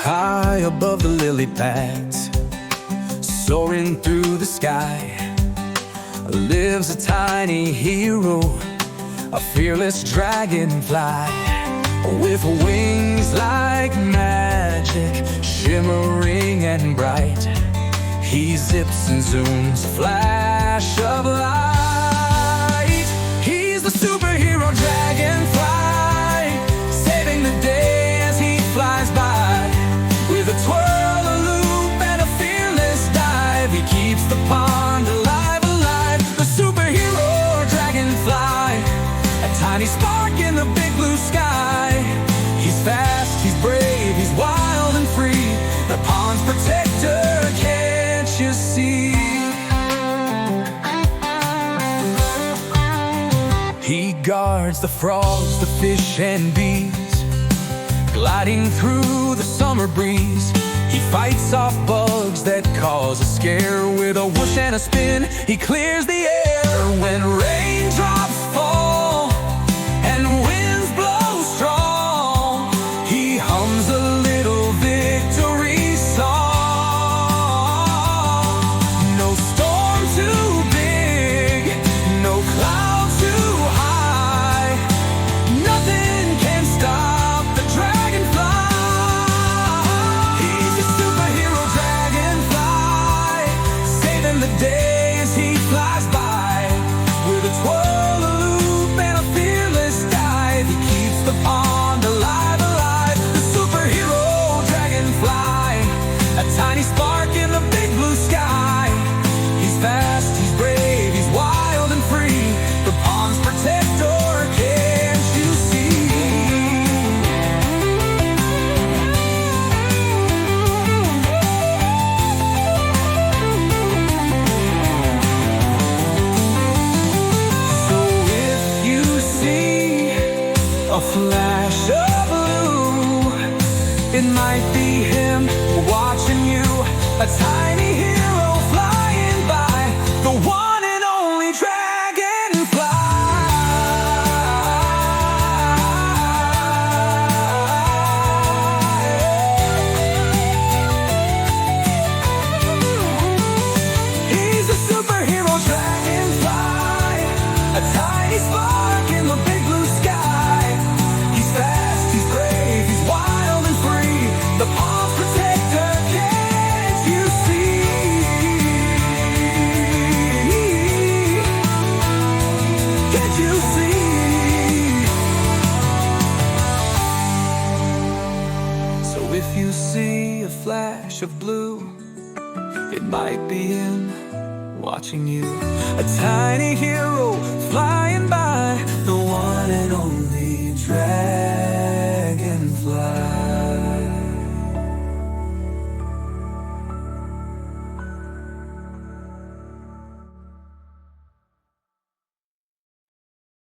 High above the lily pads, soaring through the sky, lives a tiny hero, a fearless dragonfly, with wings like magic, shimmering and bright. He zips and zooms, a flash of light. He's the superhero dragonfly, saving the day as he flies by. With a twirl, a loop, and a fearless dive, he keeps the pond alive, alive. The superhero dragonfly, a tiny spark in the big blue sky. He's fast, he's brave, he's wild and free, the pond's protector, can't you see? He guards the frogs, the fish and bees, gliding through the summer breeze. He fights off bugs that cause a scare. With a whoosh and a spin, he clears the air. When raindrops fall and winds blow strong, he hums a little victory song. No storm too big, no cloud too high, nothing can stop the dragonfly. He's a superhero dragonfly, saving the day as he flies by. With a twirl, a loop, and a fearless dive, he keeps the pond alive, alive. The superhero dragonfly, a tiny spark in the big blue sky. He's fast, he's brave, he's wild and free, the pond's protector, can't you see? So if you see a flash of blue, it might be him watching you, a tiny hero flying by, the one and only dragonfly. He's a superhero dragonfly, a tiny spark in the big blue sky. He's fast, he's brave, he's wild and free, the pond's protector, can't you see? Can't you see? So if you see a flash of blue, it might be him watching you, a tiny hero flying by.